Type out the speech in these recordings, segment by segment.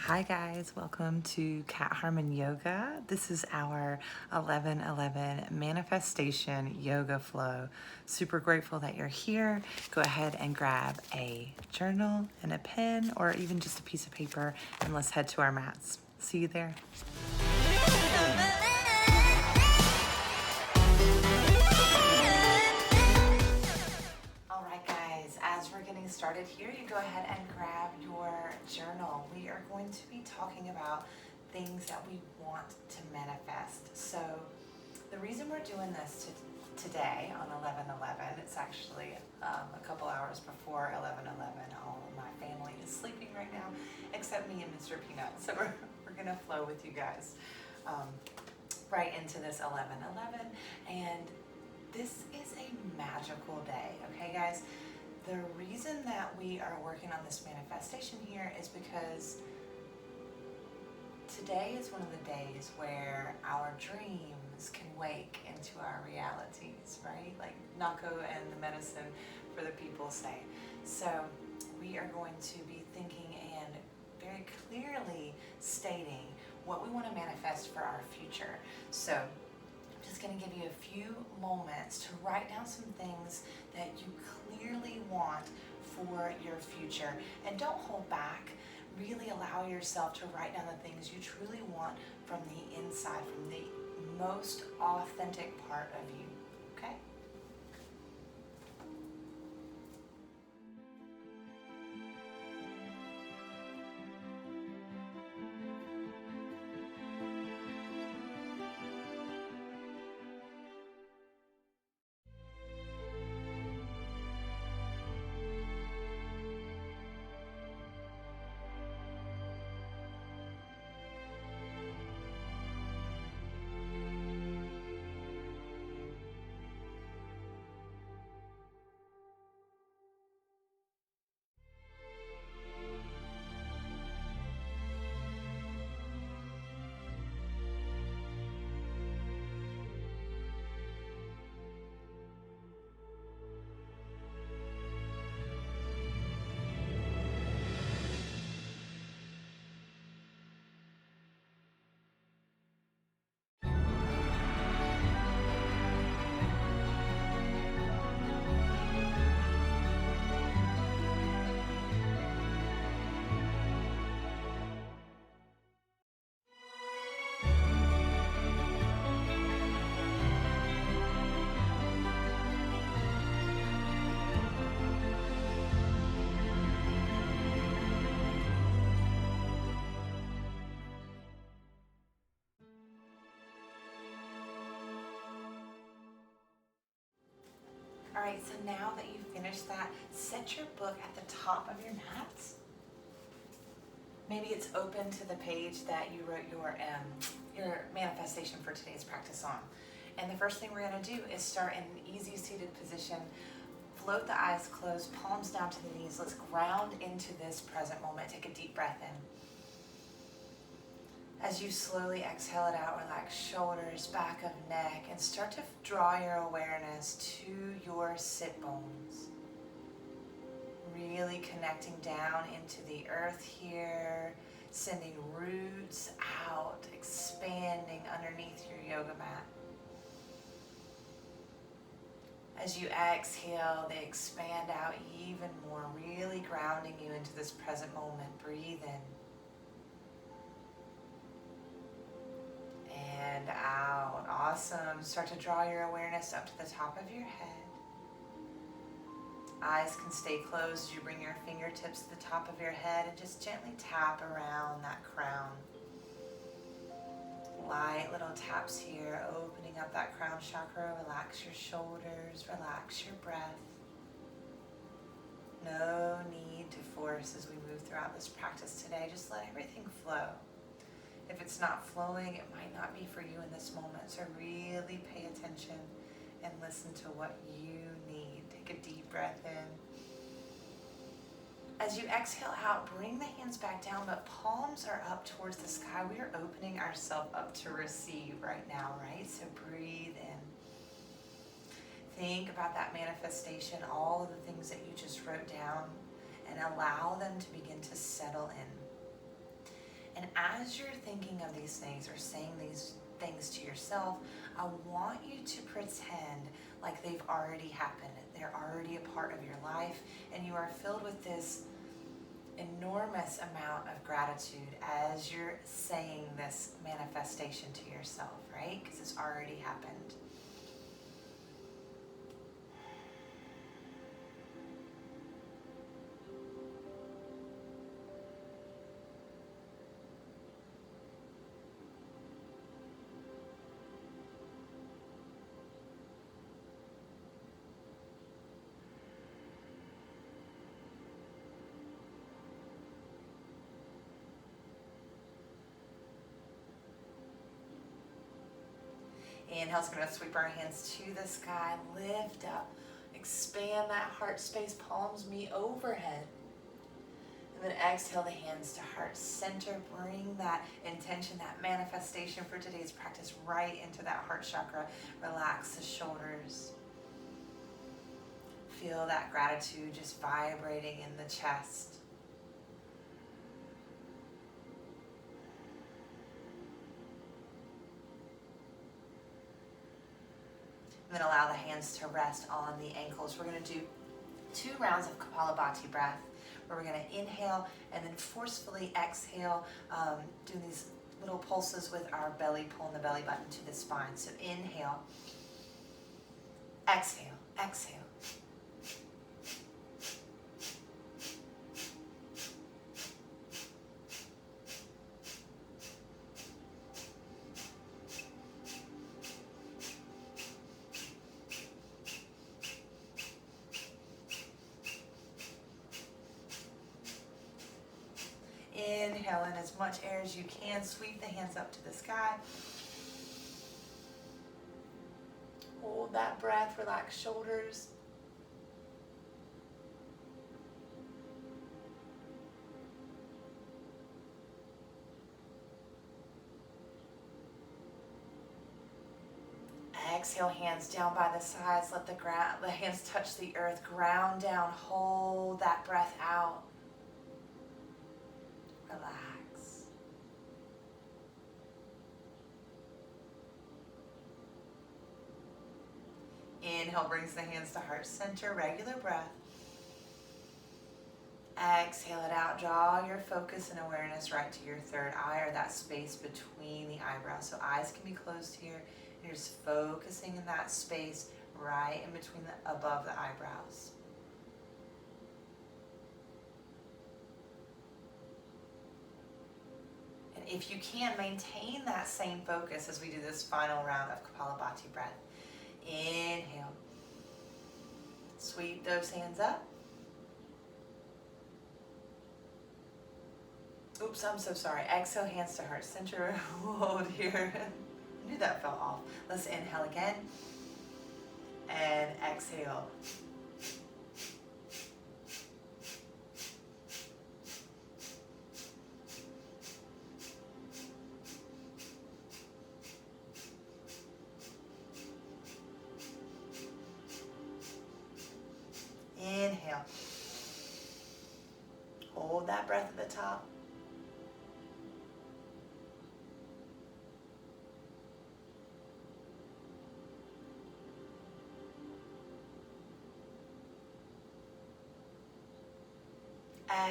Hi guys, welcome to Cat Harmon Yoga. This is our 11/11 manifestation yoga flow. Super grateful that you're here. Go ahead and grab a journal and a pen or even just a piece of paper and let's head to our mats. See you there. All right guys, as we're getting started here, you go ahead and grab your journal. We are going to be talking about things that we want to manifest. So the reason we're doing this today on 11/11, it's actually a couple hours before 11/11. All of my family is sleeping right now, except me and Mr. Peanut. So we're gonna flow with you guys right into this 11/11, and this is a magical day, okay guys? The reason that we are working on this manifestation here is because today is one of the days where our dreams can wake into our realities, right? Like Nako and the medicine for the people say. So we are going to be thinking and very clearly stating what we want to manifest for our future. So I'm just going to give you a few moments to write down some things that you clearly want for your future. And don't hold back. Really allow yourself to write down the things you truly want from the inside, from the most authentic part of you. Okay? All right, so now that you've finished that, set your book at the top of your mat. Maybe it's open to the page that you wrote your manifestation for today's practice on. And the first thing we're going to do is start in an easy seated position. Float the eyes closed, palms down to the knees. Let's ground into this present moment. Take a deep breath in. As you slowly exhale it out, relax shoulders, back of neck, and start to draw your awareness to your sit bones. Really connecting down into the earth here, sending roots out, expanding underneath your yoga mat. As you exhale, they expand out even more, really grounding you into this present moment. Breathe in. And out. Awesome. Start to draw your awareness up to the top of your head. Eyes can stay closed as you bring your fingertips to the top of your head and just gently tap around that crown. Light little taps here, opening up that crown chakra. Relax your shoulders, relax your breath. No need to force as we move throughout this practice today. Just let everything flow. If it's not flowing, it might not be for you in this moment. So really pay attention and listen to what you need. Take a deep breath in. As you exhale out, bring the hands back down, but palms are up towards the sky. We are opening ourselves up to receive right now, right? So breathe in. Think about that manifestation, all of the things that you just wrote down, and allow them to begin to settle in. as you're thinking of these things or saying these things to yourself, I want you to pretend like they've already happened. They're already a part of your life, and you are filled with this enormous amount of gratitude as you're saying this manifestation to yourself, right? Because it's already happened. Inhale's going to sweep our hands to the sky, lift up, expand that heart space, palms meet overhead. And then exhale the hands to heart center. Bring that intention, that manifestation for today's practice right into that heart chakra. Relax the shoulders. Feel that gratitude just vibrating in the chest. And then allow the hands to rest on the ankles. We're going to do 2 rounds of Kapalabhati breath, where we're going to inhale and then forcefully exhale, doing these little pulses with our belly, pulling the belly button to the spine. So inhale, exhale, exhale. Inhale in as much air as you can. Sweep the hands up to the sky. Hold that breath. Relax shoulders. Exhale, hands down by the sides. Let the hands touch the earth. Ground down. Hold that breath out. Relax. Inhale brings the hands to heart center, regular breath. Exhale it out. Draw your focus and awareness right to your third eye, or that space between the eyebrows. So eyes can be closed here. You're just focusing in that space right in between above the eyebrows. And if you can, maintain that same focus as we do this final round of Kapalabhati breath. Inhale. Sweep those hands up. Oops, I'm so sorry. Exhale, hands to heart center. Hold here. I knew that fell off. Let's inhale again. And exhale. Inhale. Hold that breath at the top.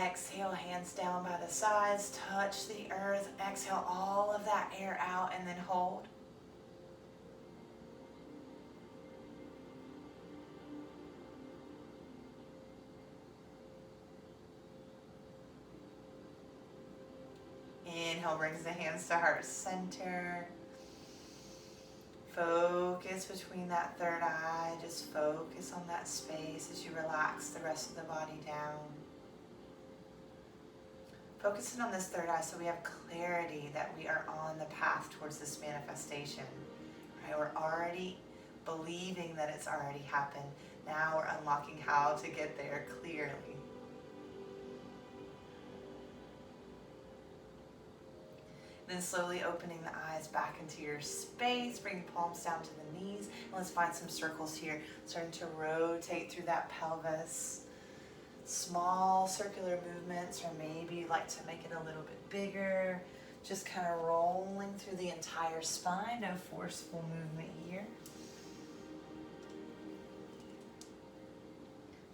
Exhale, hands down by the sides, touch the earth. Exhale all of that air out and then hold. Inhale brings the hands to heart center. Focus between that third eye. Just focus on that space as you relax the rest of the body down. Focusing on this third eye so we have clarity that we are on the path towards this manifestation. Right? We're already believing that it's already happened. Now we're unlocking how to get there clearly. Then slowly opening the eyes back into your space. Bring the palms down to the knees. And let's find some circles here. Starting to rotate through that pelvis. Small circular movements, or maybe you'd like to make it a little bit bigger. Just kind of rolling through the entire spine, no forceful movement here.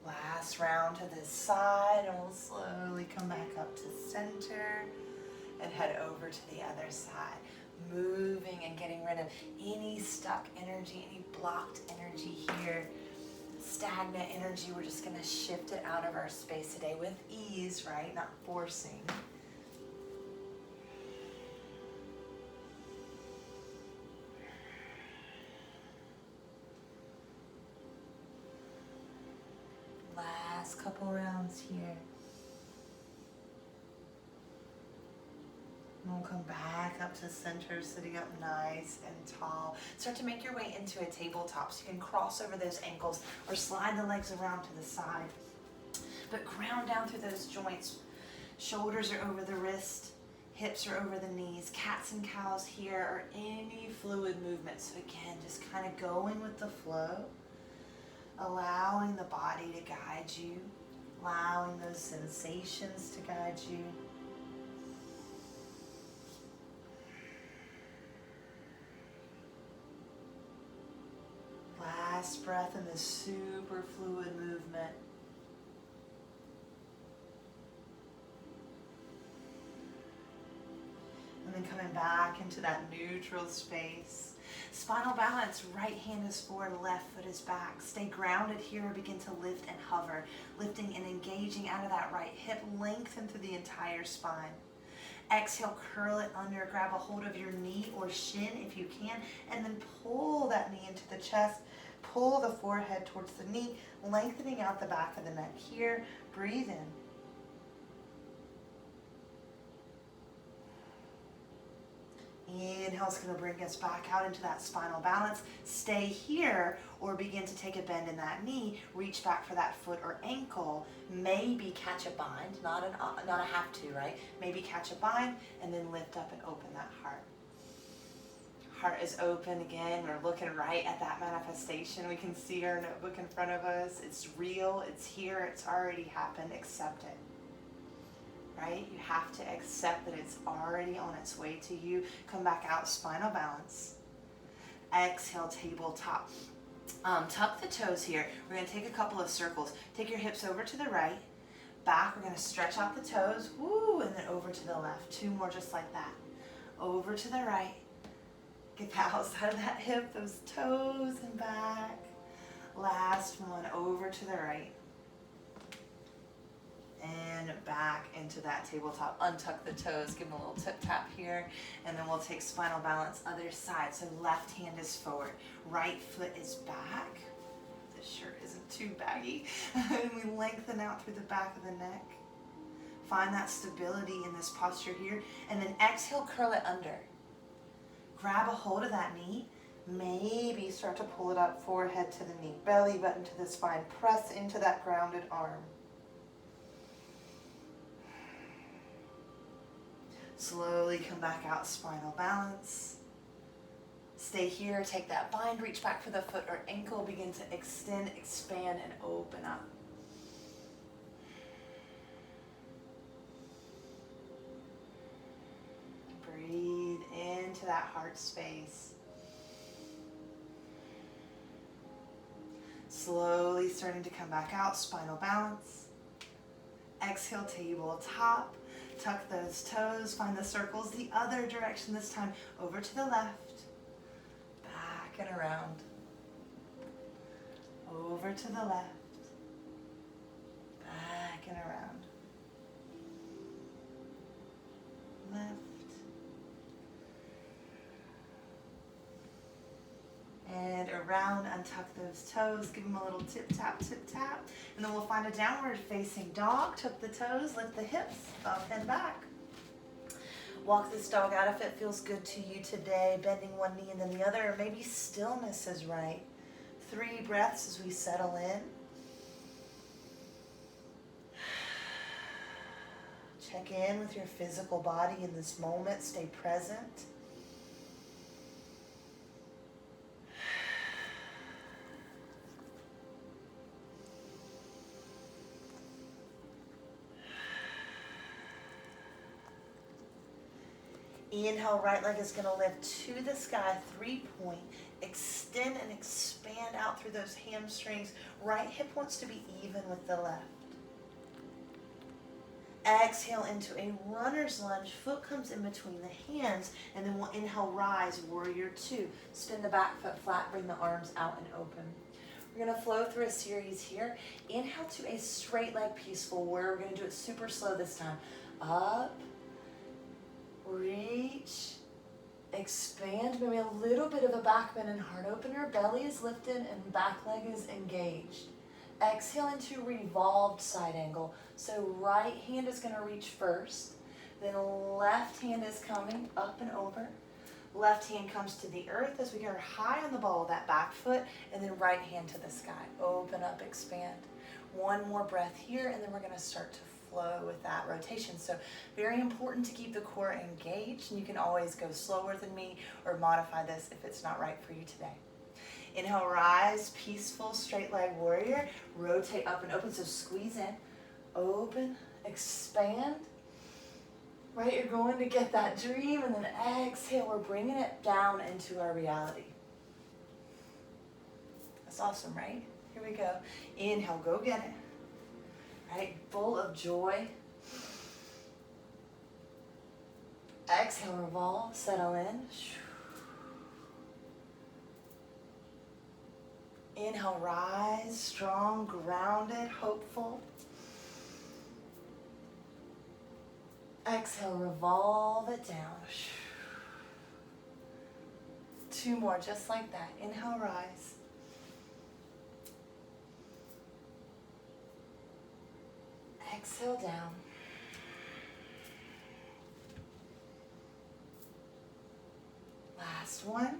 Last round to this side, and we'll slowly come back up to center and head over to the other side. Moving and getting rid of any stuck energy, any blocked energy here. Stagnant energy, we're just going to shift it out of our space today with ease, right? Not forcing. Last couple rounds here. And we'll come back up to center, sitting up nice and tall. Start to make your way into a tabletop, so you can cross over those ankles or slide the legs around to the side. But ground down through those joints. Shoulders are over the wrist, hips are over the knees. Cats and cows here, or any fluid movement. So again, just kind of going with the flow, allowing the body to guide you, allowing those sensations to guide you. Last breath in this super fluid movement. And then coming back into that neutral space. Spinal balance, right hand is forward, left foot is back. Stay grounded here, begin to lift and hover. Lifting and engaging out of that right hip, lengthen through the entire spine. Exhale, curl it under, grab a hold of your knee or shin if you can, and then pull that knee into the chest. Pull the forehead towards the knee, lengthening out the back of the neck here. Breathe in. Inhale is going to bring us back out into that spinal balance. Stay here or begin to take a bend in that knee. Reach back for that foot or ankle. Maybe catch a bind, not a have to, right? Maybe catch a bind and then lift up and open that heart. Heart is open again. We're looking right at that manifestation. We can see our notebook in front of us. It's real. It's here. It's already happened. Accept it. Right? You have to accept that it's already on its way to you. Come back out, spinal balance. Exhale, tabletop. Tuck the toes here. We're going to take a couple of circles. Take your hips over to the right. Back, we're going to stretch out the toes. Woo, and then over to the left. Two more just like that. Over to the right. Get the outside of that hip, those toes and back. Last one, over to the right. And back into that tabletop. Untuck the toes, give them a little tip tap here, and then we'll take spinal balance other side. So left hand is forward, right foot is back. This shirt isn't too baggy. And we lengthen out through the back of the neck. Find that stability in this posture here, and then exhale, curl it under. Grab a hold of that knee. Maybe start to pull it up, forehead to the knee, belly button to the spine. Press into that grounded arm. Slowly come back out, spinal balance. Stay here, take that bind, reach back for the foot or ankle, begin to extend, expand, and open up. Breathe into that heart space. Slowly starting to come back out, spinal balance. Exhale, tabletop. Tuck those toes, find the circles the other direction this time. Over to the left, back and around. Over to the left, back and around. Left. And around, untuck those toes, give them a little tip tap, and then we'll find a downward facing dog. Tuck the toes, lift the hips, up and back. Walk this dog out if it feels good to you today, bending one knee and then the other, or maybe stillness is right. 3 breaths as we settle in. Check in with your physical body in this moment, stay present. Inhale, right leg is going to lift to the sky, 3-point. Extend and expand out through those hamstrings. Right hip wants to be even with the left. Exhale into a runner's lunge. Foot comes in between the hands, and then we'll inhale, rise, warrior two. Spin the back foot flat, bring the arms out and open. We're going to flow through a series here. Inhale to a straight leg peaceful warrior. We're going to do it super slow this time. Up, reach, expand, maybe a little bit of a back bend and heart opener. Belly is lifted and back leg is engaged. Exhale into revolved side angle. So right hand is going to reach first. Then left hand is coming up and over. Left hand comes to the earth as we are high on the ball of that back foot. And then right hand to the sky. Open up, expand. One more breath here, and then we're going to start to flow with that rotation. So very important to keep the core engaged. And you can always go slower than me or modify this if it's not right for you today. Inhale, rise, peaceful, straight leg warrior. Rotate up and open, so squeeze in. Open, expand. Right, you're going to get that dream, and then exhale, we're bringing it down into our reality. That's awesome, right? Here we go. Inhale, go get it. Right, full of joy. Exhale, revolve, settle in. Inhale, rise, strong, grounded, hopeful. Exhale, revolve it down. Two more, just like that. Inhale, rise. Exhale, down. Last one.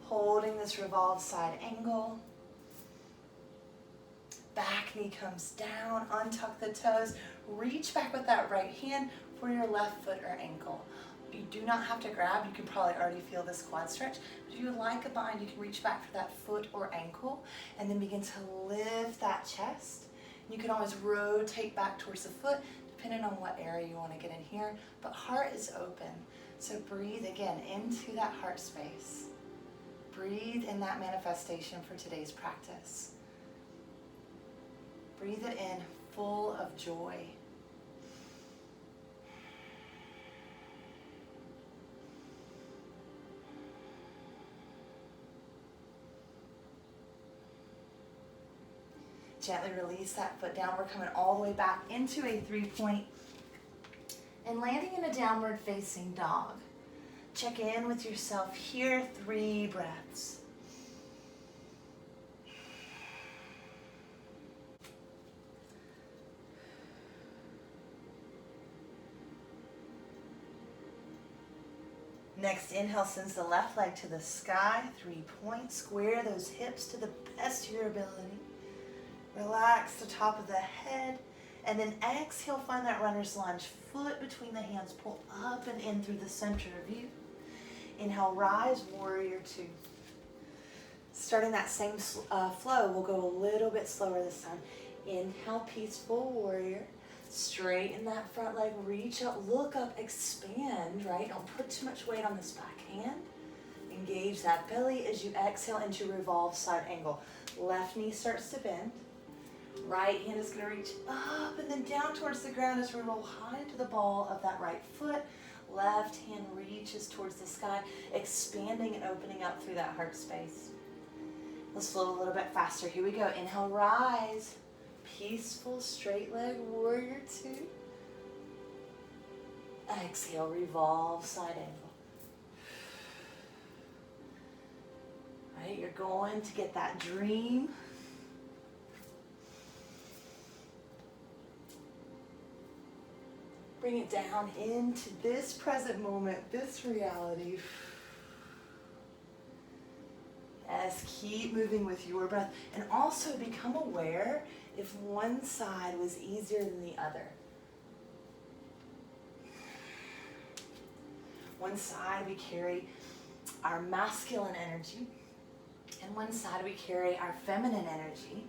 Holding this revolved side angle. Back knee comes down, untuck the toes. Reach back with that right hand for your left foot or ankle. You do not have to grab. You can probably already feel this quad stretch. But if you would like a bind, you can reach back for that foot or ankle and then begin to lift that chest. You can always rotate back towards the foot depending on what area you want to get in here. But heart is open. So breathe again into that heart space. Breathe in that manifestation for today's practice. Breathe it in full of joy. Gently release that foot down. We're coming all the way back into a 3-point and landing in a downward facing dog. Check in with yourself here, 3 breaths. Next, inhale sends the left leg to the sky, 3 points. Square those hips to the best of your ability. Relax the top of the head. And then exhale, find that runner's lunge. Foot between the hands, pull up and in through the center of you. Inhale, rise, warrior two. Starting that same flow, we'll go a little bit slower this time. Inhale, peaceful warrior. Straighten that front leg, reach up, look up, expand, right? Don't put too much weight on this back hand. Engage that belly as you exhale into revolve side angle. Left knee starts to bend. Right hand is going to reach up and then down towards the ground as we roll high into the ball of that right foot. Left hand reaches towards the sky, expanding and opening up through that heart space. Let's flow a little bit faster. Here we go. Inhale, rise. Peaceful, straight leg, warrior two. Exhale, revolve, side angle. Right, you're going to get that dream. Bring it down into this present moment, this reality. Yes, keep moving with your breath. And also become aware if one side was easier than the other. One side we carry our masculine energy, and one side we carry our feminine energy.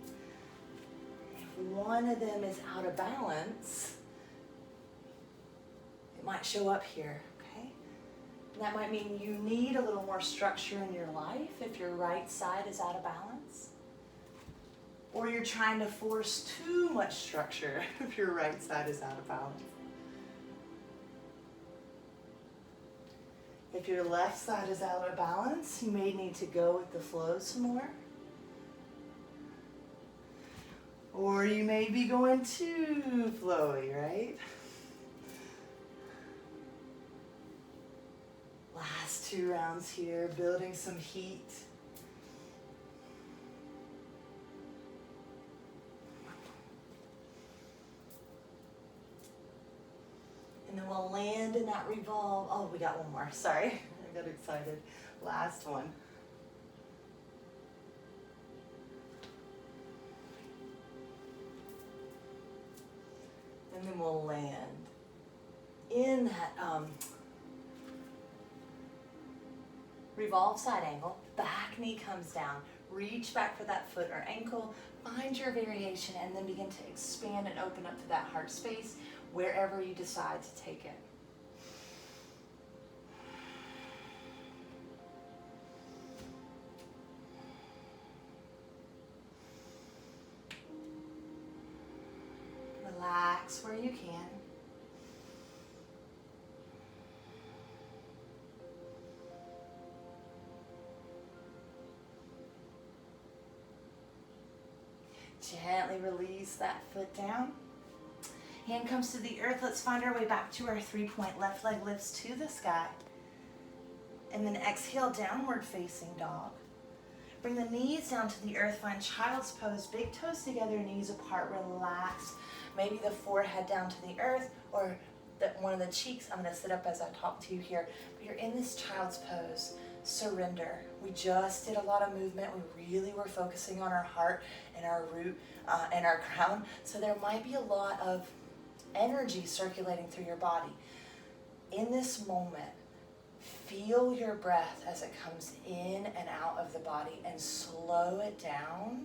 one of them is out of balance, it might show up here, okay? And that might mean you need a little more structure in your life if your right side is out of balance. Or you're trying to force too much structure if your right side is out of balance. If your left side is out of balance, you may need to go with the flow some more. Or you may be going too flowy, right? Last 2 rounds here, building some heat. And then we'll land in that revolve. Oh, we got one more, sorry. I got excited. Last one. And then we'll land in that revolve side angle. Back knee comes down. Reach back for that foot or ankle. Find your variation and then begin to expand and open up to that heart space wherever you decide to take it. Relax where you can. Gently release that foot down. Hand comes to the earth. Let's find our way back to our 3-point. Left leg lifts to the sky. And then exhale, downward facing dog. Bring the knees down to the earth. Find child's pose. Big toes together, knees apart. Relax. Maybe the forehead down to the earth or one of the cheeks. I'm going to sit up as I talk to you here. But you're in this child's pose. Surrender. We just did a lot of movement. We really were focusing on our heart and our root and our crown. So there might be a lot of energy circulating through your body. In this moment, feel your breath as it comes in and out of the body and slow it down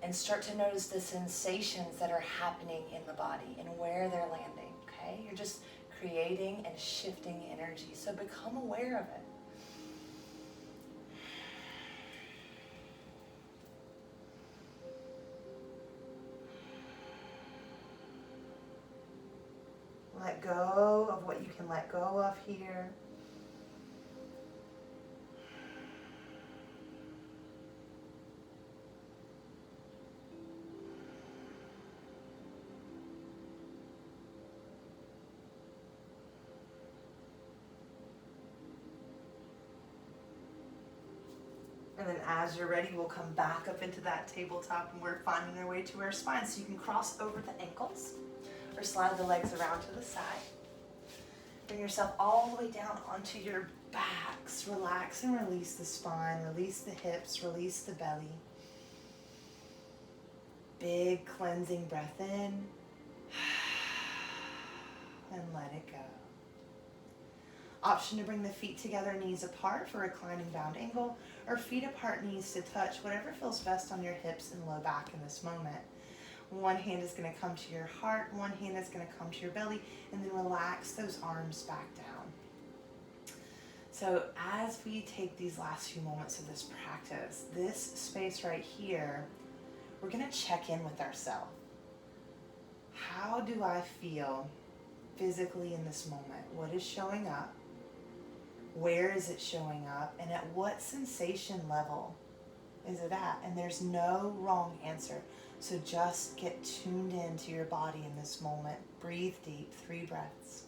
and start to notice the sensations that are happening in the body and where they're landing, okay? You're just creating and shifting energy, so become aware of it. Let go of what you can let go of here. And then as you're ready, we'll come back up into that tabletop and we're finding our way to our spine. So you can cross over the ankles or slide the legs around to the side. Bring yourself all the way down onto your backs. Relax and release the spine, release the hips, release the belly. Big cleansing breath in and let it go. Option to bring the feet together, knees apart for reclining bound angle, or feet apart, knees to touch, whatever feels best on your hips and low back in this moment. One hand is going to come to your heart, one hand is going to come to your belly, and then relax those arms back down. So as we take these last few moments of this practice, this space right here, we're going to check in with ourselves. How do I feel physically in this moment? What is showing up? Where is it showing up? And at what sensation level is it at? And there's no wrong answer. So just get tuned into your body in this moment. Breathe deep, 3 breaths.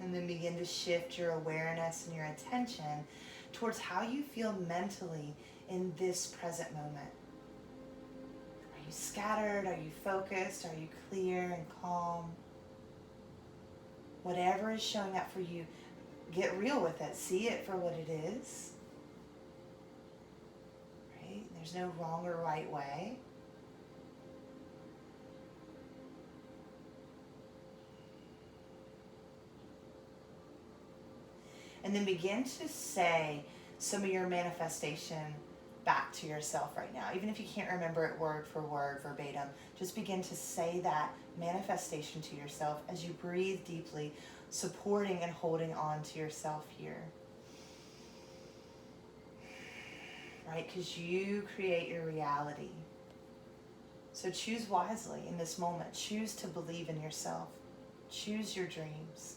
And then begin to shift your awareness and your attention towards how you feel mentally in this present moment. Are you scattered? Are you focused? Are you clear and calm? Whatever is showing up for you, get real with it. See it for what it is. Right? There's no wrong or right way. And then begin to say some of your manifestation back to yourself right now. Even if you can't remember it word for word, verbatim, just begin to say that manifestation to yourself as you breathe deeply, supporting and holding on to yourself here. Right? Because you create your reality. So choose wisely in this moment. Choose to believe in yourself. Choose your dreams.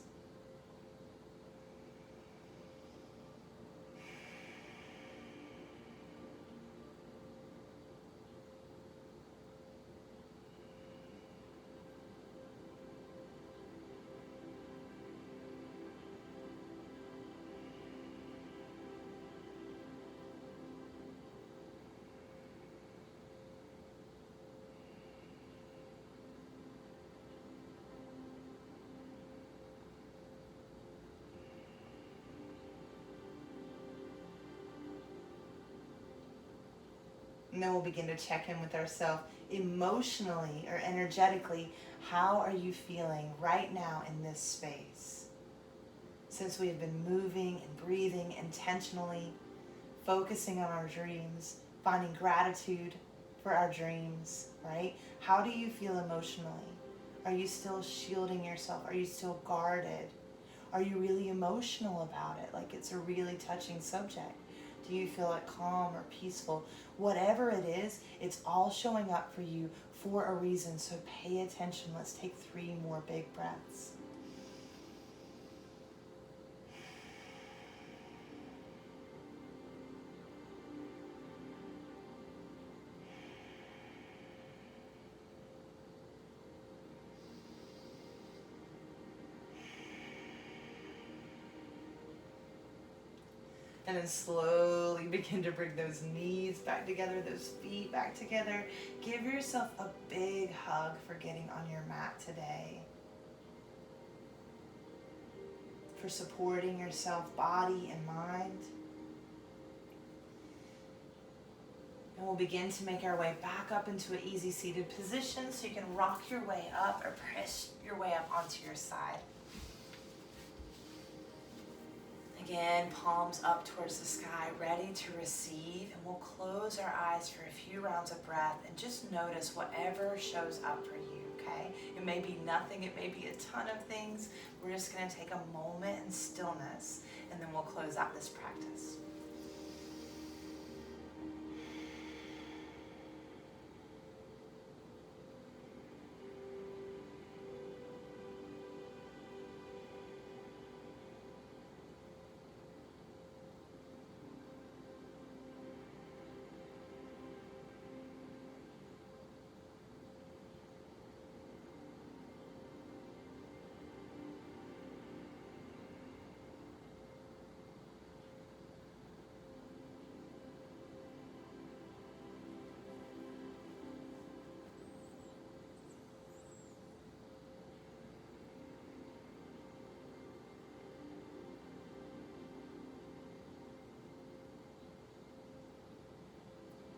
And then we'll begin to check in with ourselves emotionally or energetically. How are you feeling right now in this space? Since we have been moving and breathing intentionally, focusing on our dreams, finding gratitude for our dreams, right? How do you feel emotionally? Are you still shielding yourself? Are you still guarded? Are you really emotional about it? Like it's a really touching subject. Do you feel like calm or peaceful? Whatever it is, it's all showing up for you for a reason. So pay attention. Let's take 3 more big breaths. And then slowly begin to bring those knees back together, those feet back together. Give yourself a big hug for getting on your mat today. For supporting yourself, body and mind. And we'll begin to make our way back up into an easy seated position so you can rock your way up or press your way up onto your side. Again, palms up towards the sky, ready to receive, and we'll close our eyes for a few rounds of breath and just notice whatever shows up for you, okay? It may be nothing, it may be a ton of things. We're just gonna take a moment in stillness, and then we'll close out this practice.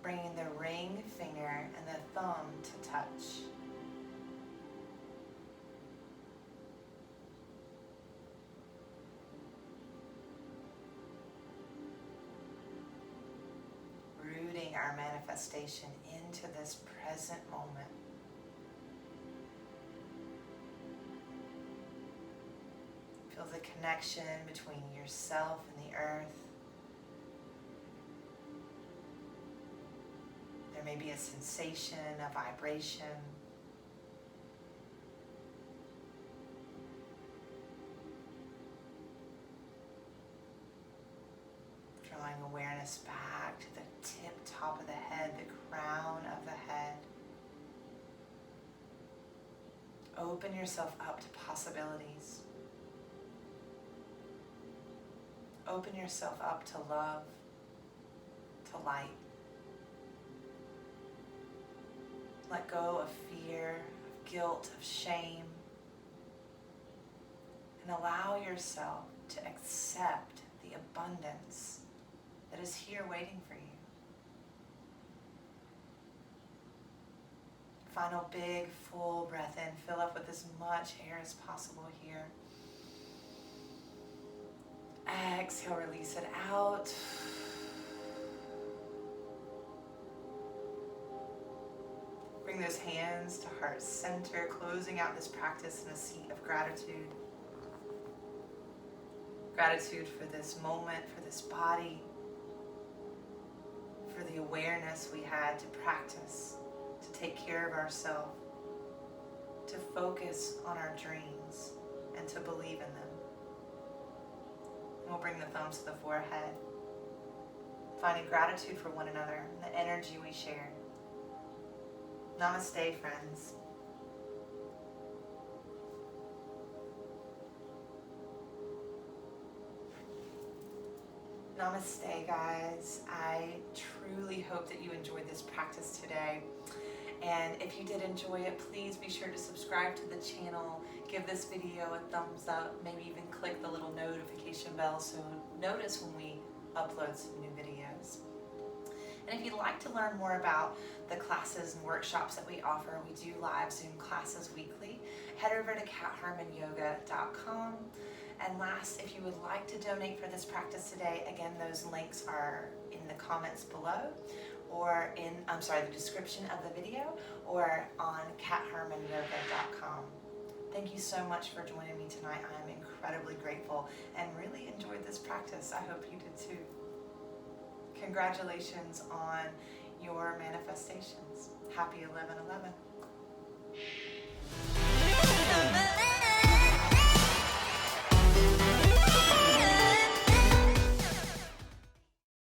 Bringing the ring finger and the thumb to touch. Rooting our manifestation into this present moment. Feel the connection between yourself and the earth. There may be a sensation, a vibration. Drawing awareness back to the tip top of the head, the crown of the head. Open yourself up to possibilities. open yourself up to love, to light. Let go of fear, of guilt, of shame, and allow yourself to accept the abundance that is here waiting for you. Final big, full breath in. Fill up with as much air as possible here. Exhale, release it out. Bring those hands to heart center, closing out this practice in a seat of gratitude. Gratitude for this moment, for this body, for the awareness we had to practice, to take care of ourselves, to focus on our dreams, and to believe in them. And we'll bring the thumbs to the forehead, finding gratitude for one another and the energy we share. Namaste, friends. Namaste, guys. I truly hope that you enjoyed this practice today. And if you did enjoy it, please be sure to subscribe to the channel, give this video a thumbs up, maybe even click the little notification bell so notice when we upload some new videos. And if you'd like to learn more about the classes and workshops that we offer, we do live Zoom classes weekly. Head over to catharmonyoga.com. And last, if you would like to donate for this practice today, again, those links are in the comments below, or in, the description of the video, or on catharmonyoga.com. Thank you so much for joining me tonight. I am incredibly grateful and really enjoyed this practice. I hope you did too. Congratulations on your manifestations. Happy 11/11.